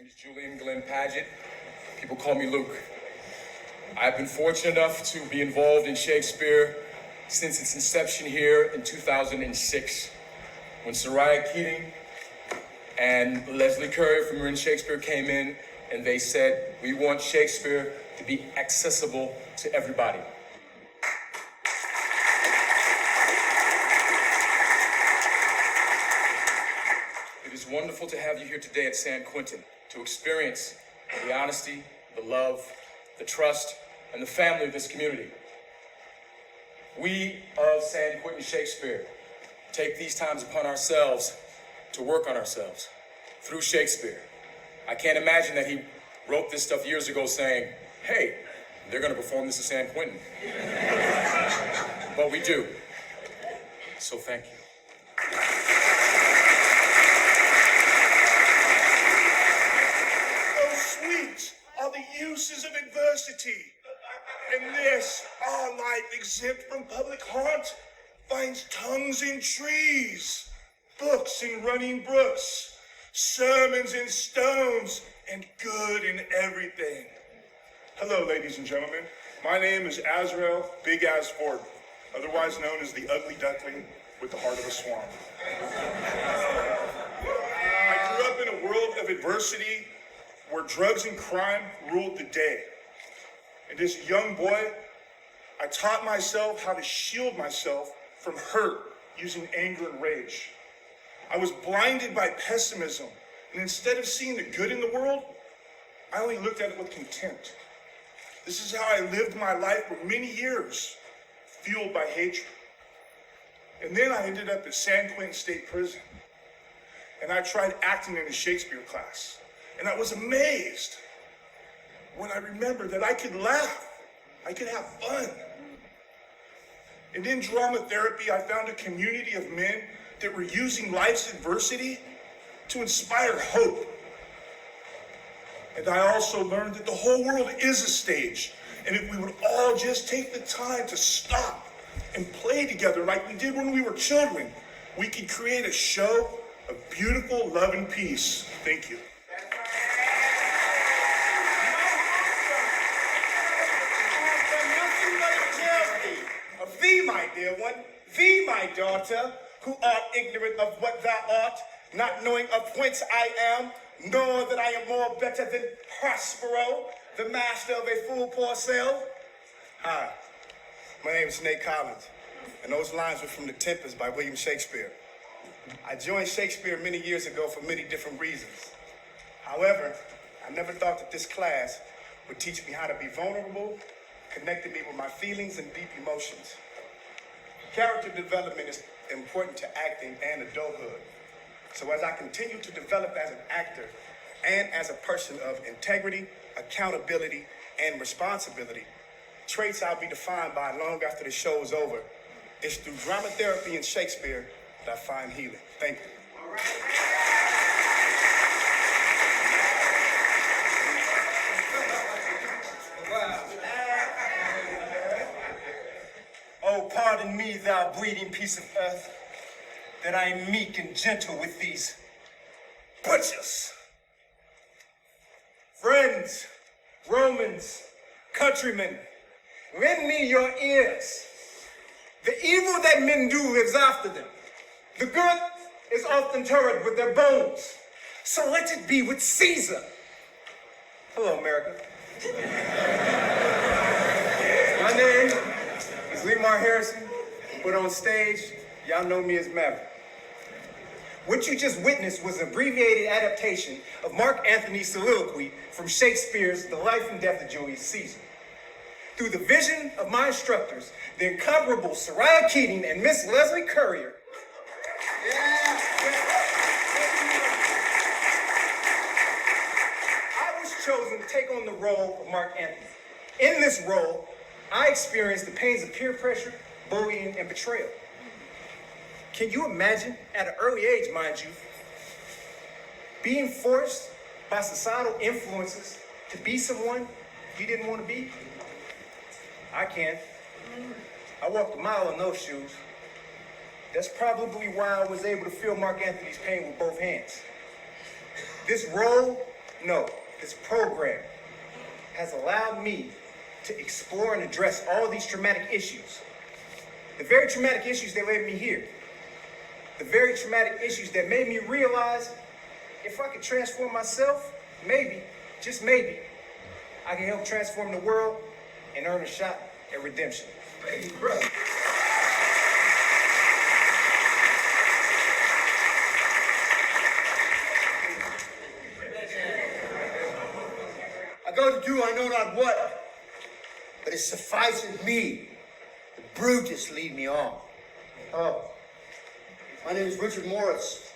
is Julian Glenn Paget. People call me Luke. I've been fortunate enough to be involved in Shakespeare since its inception here in 2006, when Soraya Keating and Leslie Currier from Marin Shakespeare came in and they said, we want Shakespeare to be accessible to everybody. It is wonderful to have you here today at San Quentin to experience the honesty, the love, the trust, and the family of this community. We of San Quentin Shakespeare take these times upon ourselves to work on ourselves through Shakespeare. I can't imagine that he wrote this stuff years ago saying, hey, they're gonna perform this at San Quentin. But we do. So thank you. Oh, sweet are the uses of adversity. And this, our life exempt from public haunt, finds tongues in trees, books in running brooks, sermons in stones, and good in everything. Hello, ladies and gentlemen. My name is Azrael Big Ass Ford, otherwise known as the Ugly Duckling with the heart of a swan. I grew up in a world of adversity where drugs and crime ruled the day. And as a young boy, I taught myself how to shield myself from hurt using anger and rage. I was blinded by pessimism, and instead of seeing the good in the world, I only looked at it with contempt. This is how I lived my life for many years, fueled by hatred. And then I ended up at San Quentin State Prison, and I tried acting in a Shakespeare class, and I was amazed when I remembered that I could laugh, I could have fun. And in drama therapy, I found a community of men that were using life's adversity to inspire hope. And I also learned that the whole world is a stage. And if we would all just take the time to stop and play together like we did when we were children, we could create a show of beautiful love and peace. Thank you. Thee, my dear one, thee, my daughter, who art ignorant of what thou art, not knowing of whence I am, nor that I am more better than Prospero, the master of a full Porcel. Hi, my name is Nate Collins, and those lines were from The Tempest by William Shakespeare. I joined Shakespeare many years ago for many different reasons. However, I never thought that this class would teach me how to be vulnerable, connected me with my feelings and deep emotions. Character development is important to acting and adulthood. So as I continue to develop as an actor and as a person of integrity, accountability, and responsibility, traits I'll be defined by long after the show is over, it's through drama therapy and Shakespeare that I find healing. Thank you. All right. Oh, pardon me, thou breeding piece of earth, that I am meek and gentle with these butchers. Friends, Romans, countrymen, lend me your ears. The evil that men do lives after them. The good is often interred with their bones. So let it be with Caesar. Hello, America. My name is Lemar Harrison, but on stage, y'all know me as Maverick. What you just witnessed was an abbreviated adaptation of Mark Antony's soliloquy from Shakespeare's The Life and Death of Julius Caesar. Through the vision of my instructors, the incomparable Soraya Keating and Miss Leslie Currier, I was chosen to take on the role of Mark Antony. In this role, I experienced the pains of peer pressure, bullying, and betrayal. Can you imagine, at an early age, mind you, being forced by societal influences to be someone you didn't want to be? I can. I walked a mile in those shoes. That's probably why I was able to feel Mark Antony's pain with both hands. This role No, this program has allowed me to explore and address all these traumatic issues. The very traumatic issues that led me here. The very traumatic issues that made me realize if I could transform myself, maybe, just maybe, I can help transform the world and earn a shot at redemption. Baby, bro. I go to do I know not what, but it sufficeth me. The Brutus lead me on. Oh, my name is Richard Morris,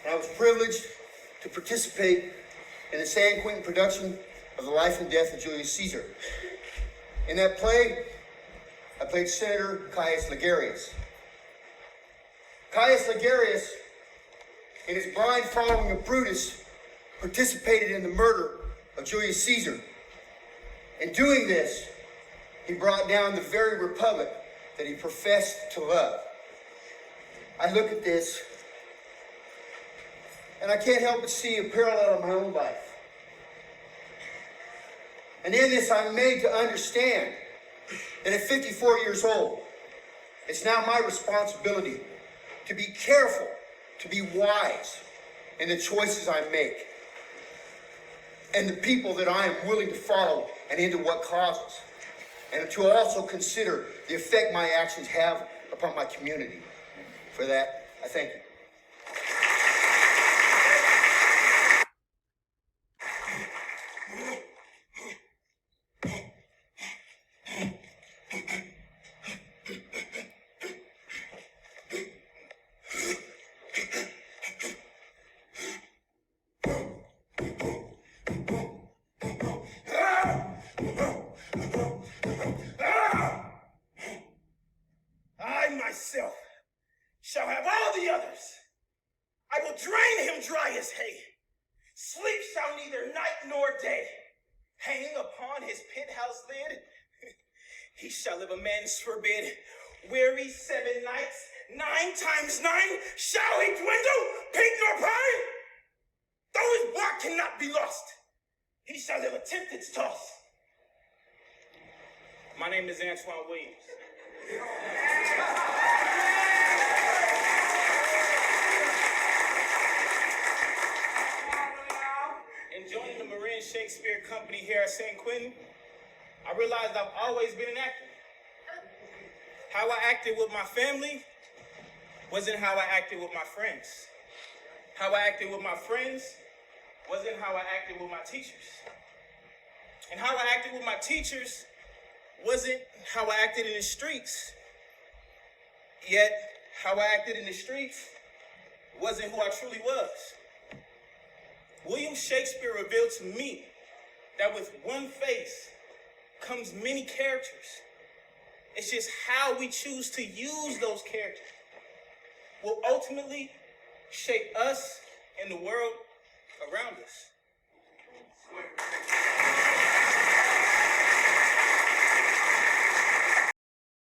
and I was privileged to participate in the San Quentin production of The Life and Death of Julius Caesar. In that play, I played Senator Caius Ligarius. Caius Ligarius, in his blind following of Brutus, participated in the murder of Julius Caesar. In doing this, he brought down the very republic that he professed to love. I look at this, and I can't help but see a parallel in my own life. And in this, I'm made to understand that at 54 years old, it's now my responsibility to be careful, to be wise in the choices I make, and the people that I am willing to follow and into what causes, and to also consider the effect my actions have upon my community. For that, I thank you. I myself shall have all the others. I will drain him dry as hay. Sleep shall neither night nor day hang upon his penthouse lid. He shall live a man's forbid. Weary 7 nights, 9 times 9, shall he dwindle, pink nor pine? Though his bark cannot be lost, he shall live a tempted's toss. My name is Antoine Williams. In joining the Marin Shakespeare Company here at San Quentin, I realized I've always been an actor. How I acted with my family wasn't how I acted with my friends. How I acted with my friends wasn't how I acted with my teachers. And how I acted with my teachers wasn't how I acted in the streets. Yet, how I acted in the streets wasn't who I truly was. William Shakespeare revealed to me that with one face comes many characters. It's just how we choose to use those characters will ultimately shape us and the world around us.